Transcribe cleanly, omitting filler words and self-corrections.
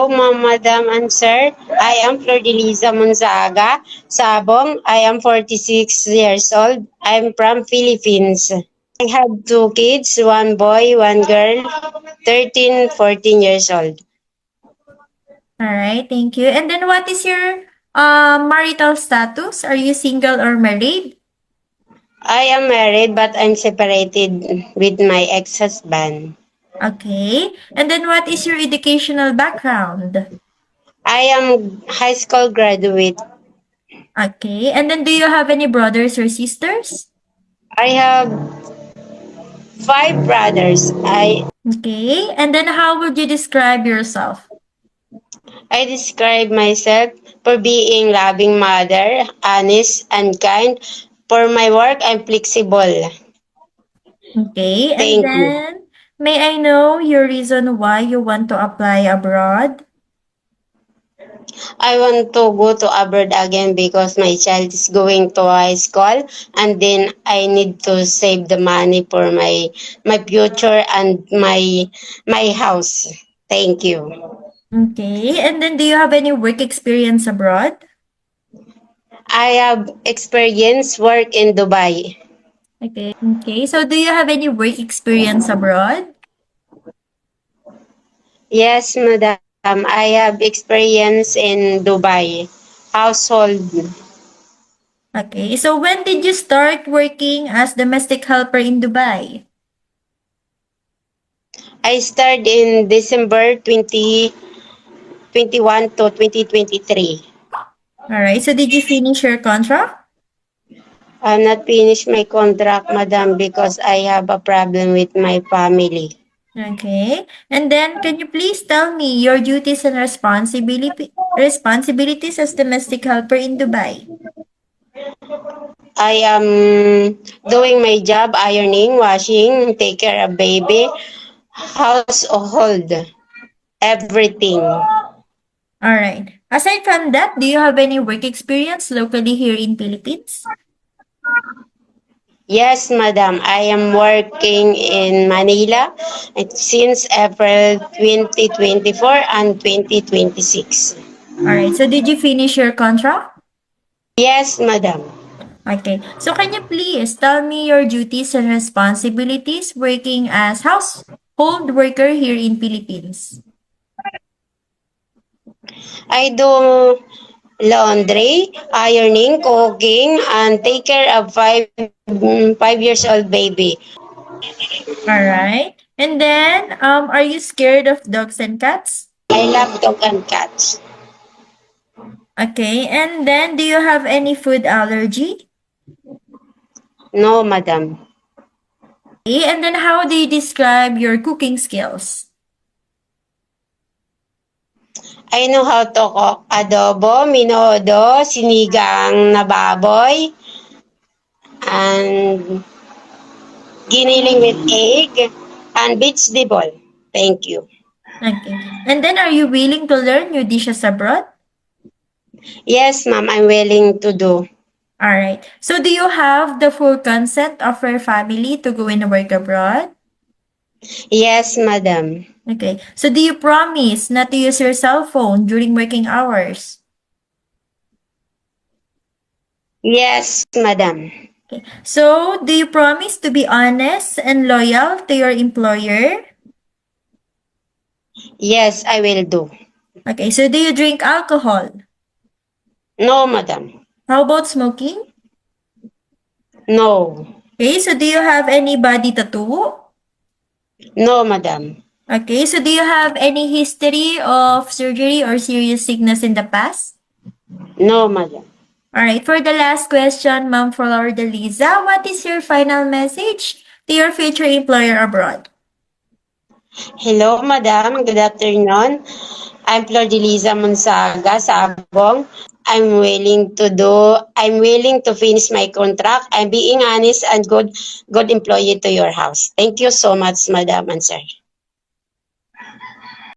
Madam and sir. I am Flor de Liza Monzaga, Sabong. I am 46 years old. I'm from Philippines. I have two kids, one boy, one girl, 13, 14 years old. All right, thank you. And then what is your marital status? Are you single or married? I am married but I'm separated with my ex-husband. Okay. And then what is your educational background? I am high school graduate. Okay. And then do you have any brothers or sisters? I have five brothers. Okay. And then how would you describe yourself? I describe myself for being loving mother, honest and kind. For my work, I'm flexible. Okay. And Thank you. then may I know your reason why you want to apply abroad? I want to go to abroad again because my child is going to high school and then I need to save the money for my future and my house. Thank you. Okay. And then do you have any work experience abroad? I have experience work in Dubai. Okay. Okay. So do you have any work experience abroad? Yes, madam. I have experience in Dubai. Household. Okay. So when did you start working as domestic helper in Dubai? I started in December 2021 to 2023. All right. So did you finish your contract? I'm not finished my contract, madam, because I have a problem with my family. Okay. And then can you please tell me your duties and responsibilities as domestic helper in Dubai? I am doing my job, ironing, washing, take care of baby, household, everything. All right. Aside from that, do you have any work experience locally here in Philippines? Yes, madam. I am working in Manila since April 2024 and 2026. All right. So did you finish your contract? Yes, madam. Okay. So can you please tell me your duties and responsibilities working as household worker here in Philippines? I do laundry, ironing, cooking, and take care of 5 years old baby. All right. And then, are you scared of dogs and cats? I love dog and cats. Okay. And then, do you have any food allergy? No, madam. Okay. And then, how do you describe your cooking skills? I know how to cook adobo, minodo, sinigang na baboy, and giniling with egg, and vegetable. Thank you. Okay. And then, are you willing to learn new dishes abroad? Yes, ma'am, I'm willing to do. All right. So, do you have the full consent of your family to go and work abroad? Yes, madam. Okay. So, do you promise not to use your cell phone during working hours? Yes, madam. Okay. So, do you promise to be honest and loyal to your employer? Yes, I will do. Okay. So, do you drink alcohol? No, madam. How about smoking? No. Okay. So, do you have any body tattoo? No, madam. Okay. So, do you have any history of surgery or serious sickness in the past? No, madam. All right. For the last question, Ma'am Flor de Liza, what is your final message to your future employer abroad? Hello, madam. Good afternoon. I'm Flor de Liza Monsaga, Sabong. I'm willing to finish my contract. I'm being honest and good employee to your house. Thank you so much, madam and sir.